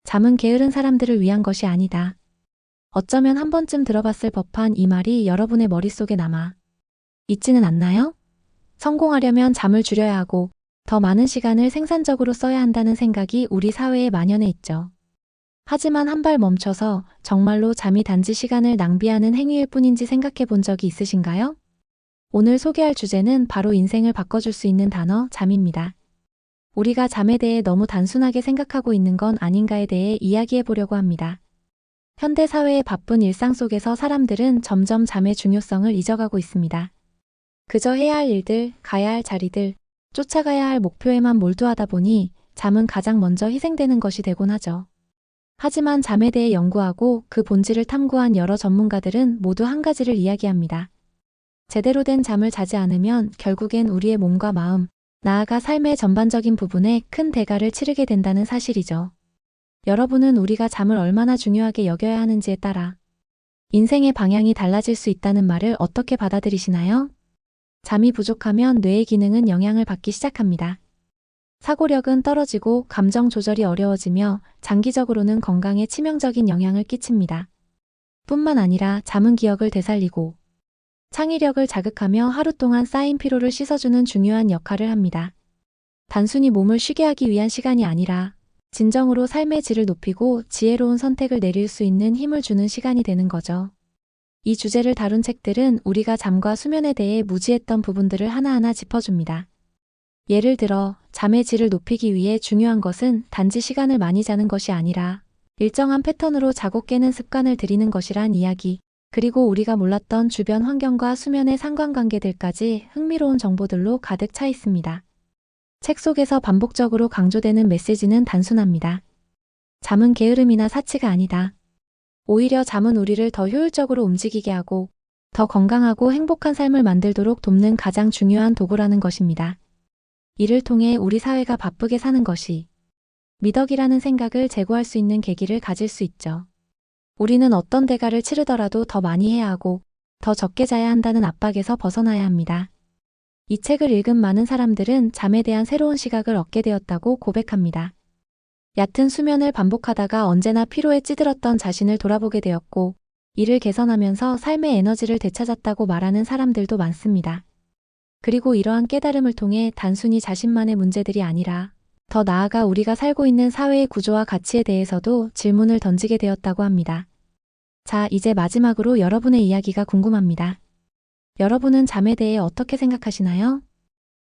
잠은 게으른 사람들을 위한 것이 아니다. 어쩌면 한 번쯤 들어봤을 법한 이 말이 여러분의 머릿속에 남아 있지는 않나요? 성공하려면 잠을 줄여야 하고 더 많은 시간을 생산적으로 써야 한다는 생각이 우리 사회에 만연해 있죠. 하지만 한 발 멈춰서 정말로 잠이 단지 시간을 낭비하는 행위일 뿐인지 생각해 본 적이 있으신가요? 오늘 소개할 주제는 바로 인생을 바꿔줄 수 있는 단어, 잠입니다. 우리가 잠에 대해 너무 단순하게 생각하고 있는 건 아닌가에 대해 이야기해 보려고 합니다. 현대 사회의 바쁜 일상 속에서 사람들은 점점 잠의 중요성을 잊어가고 있습니다. 그저 해야 할 일들, 가야 할 자리들, 쫓아가야 할 목표에만 몰두하다 보니 잠은 가장 먼저 희생되는 것이 되곤 하죠. 하지만 잠에 대해 연구하고 그 본질을 탐구한 여러 전문가들은 모두 한 가지를 이야기합니다. 제대로 된 잠을 자지 않으면 결국엔 우리의 몸과 마음, 나아가 삶의 전반적인 부분에 큰 대가를 치르게 된다는 사실이죠. 여러분은 우리가 잠을 얼마나 중요하게 여겨야 하는지에 따라 인생의 방향이 달라질 수 있다는 말을 어떻게 받아들이시나요? 잠이 부족하면 뇌의 기능은 영향을 받기 시작합니다. 사고력은 떨어지고 감정 조절이 어려워지며 장기적으로는 건강에 치명적인 영향을 끼칩니다. 뿐만 아니라 잠은 기억을 되살리고 창의력을 자극하며 하루 동안 쌓인 피로를 씻어주는 중요한 역할을 합니다. 단순히 몸을 쉬게 하기 위한 시간이 아니라 진정으로 삶의 질을 높이고 지혜로운 선택을 내릴 수 있는 힘을 주는 시간이 되는 거죠. 이 주제를 다룬 책들은 우리가 잠과 수면에 대해 무지했던 부분들을 하나하나 짚어줍니다. 예를 들어 잠의 질을 높이기 위해 중요한 것은 단지 시간을 많이 자는 것이 아니라 일정한 패턴으로 자고 깨는 습관을 들이는 것이란 이야기, 그리고 우리가 몰랐던 주변 환경과 수면의 상관관계들까지 흥미로운 정보들로 가득 차 있습니다. 책 속에서 반복적으로 강조되는 메시지는 단순합니다. 잠은 게으름이나 사치가 아니다. 오히려 잠은 우리를 더 효율적으로 움직이게 하고 더 건강하고 행복한 삶을 만들도록 돕는 가장 중요한 도구라는 것입니다. 이를 통해 우리 사회가 바쁘게 사는 것이 미덕이라는 생각을 제고할 수 있는 계기를 가질 수 있죠. 우리는 어떤 대가를 치르더라도 더 많이 해야 하고 더 적게 자야 한다는 압박에서 벗어나야 합니다. 이 책을 읽은 많은 사람들은 잠에 대한 새로운 시각을 얻게 되었다고 고백합니다. 얕은 수면을 반복하다가 언제나 피로에 찌들었던 자신을 돌아보게 되었고, 이를 개선하면서 삶의 에너지를 되찾았다고 말하는 사람들도 많습니다. 그리고 이러한 깨달음을 통해 단순히 자신만의 문제들이 아니라 더 나아가 우리가 살고 있는 사회의 구조와 가치에 대해서도 질문을 던지게 되었다고 합니다. 자, 이제 마지막으로 여러분의 이야기가 궁금합니다. 여러분은 잠에 대해 어떻게 생각하시나요?